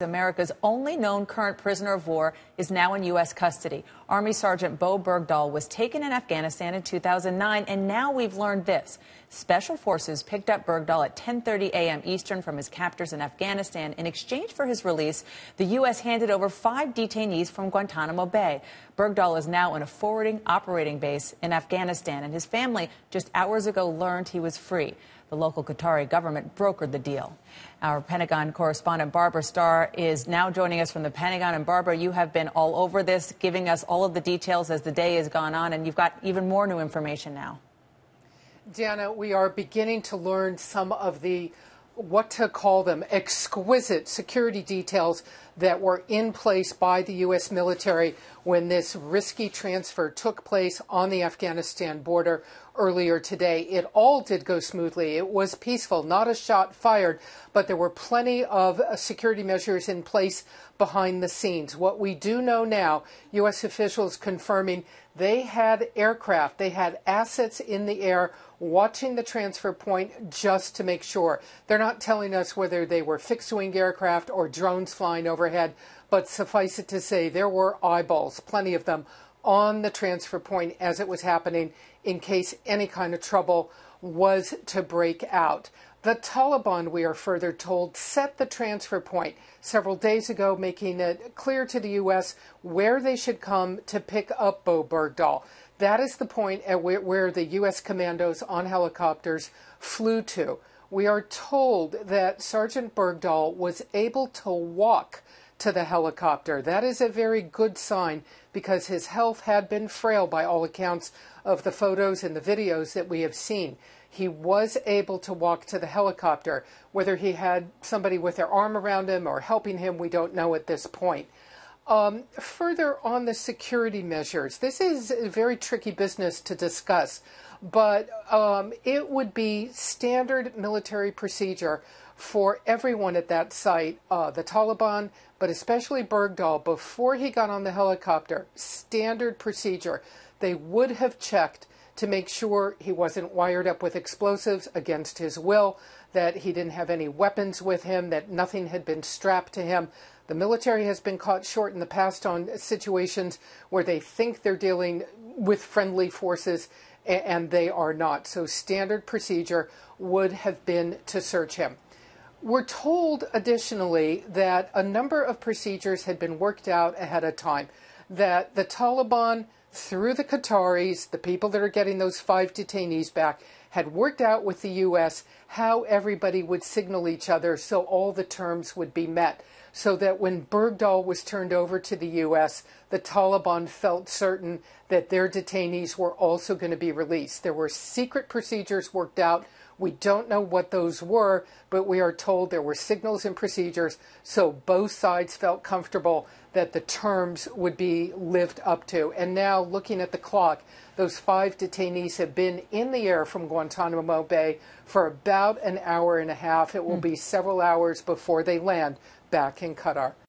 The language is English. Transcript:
America's only known current prisoner of war is now in U.S. custody. Army Sergeant Bowe Bergdahl was taken in Afghanistan in 2009, and now we've learned this. Special forces picked up Bergdahl at 10:30 a.m. Eastern from his captors in Afghanistan. In exchange for his release, the U.S. handed over 5 detainees from Guantanamo Bay. Bergdahl is now in a forwarding operating base in Afghanistan, and his family just hours ago learned he was free. The local Qatari government brokered the deal. Our Pentagon correspondent Barbara Starr is now joining us from the Pentagon. And Barbara, you have been all over this, giving us all of the details as the day has gone on, and you've got even more new information now. Jana, we are beginning to learn some of the, what to call them, exquisite security details that were in place by the U.S. military when this risky transfer took place on the Afghanistan border earlier today. It all did go smoothly. It was peaceful, not a shot fired, but there were plenty of security measures in place behind the scenes. What we do know now, U.S. officials confirming they had aircraft, they had assets in the air watching the transfer point just to make sure. They're not telling us whether they were fixed-wing aircraft or drones flying overhead, but suffice it to say there were eyeballs, plenty of them, on the transfer point as it was happening in case any kind of trouble was to break out. The Taliban, we are further told, set the transfer point several days ago, making it clear to the U.S. where they should come to pick up Bowe Bergdahl. That is the point at where the U.S. commandos on helicopters flew to. We are told that Sergeant Bergdahl was able to walk to the helicopter. That is a very good sign because his health had been frail by all accounts of the photos and the videos that we have seen. He was able to walk to the helicopter. Whether he had somebody with their arm around him or helping him, we don't know at this point. Further on the security measures, this is a very tricky business to discuss, but it would be standard military procedure for everyone at that site, the Taliban, but especially Bergdahl, before he got on the helicopter, standard procedure. They would have checked to make sure he wasn't wired up with explosives against his will, that he didn't have any weapons with him, that nothing had been strapped to him. The military has been caught short in the past on situations where they think they're dealing with friendly forces and they are not. So standard procedure would have been to search him. We're told additionally that a number of procedures had been worked out ahead of time, that the Taliban, through the Qataris, the people that are getting those 5 detainees back, had worked out with the U.S. how everybody would signal each other so all the terms would be met, so that when Bergdahl was turned over to the U.S., the Taliban felt certain that their detainees were also going to be released. There were secret procedures worked out. We don't know what those were, but we are told there were signals and procedures, so both sides felt comfortable that the terms would be lived up to. And now, looking at the clock, those 5 detainees have been in the air from Guantanamo Bay for about an hour and a half. It will be several hours before they land back in Qatar.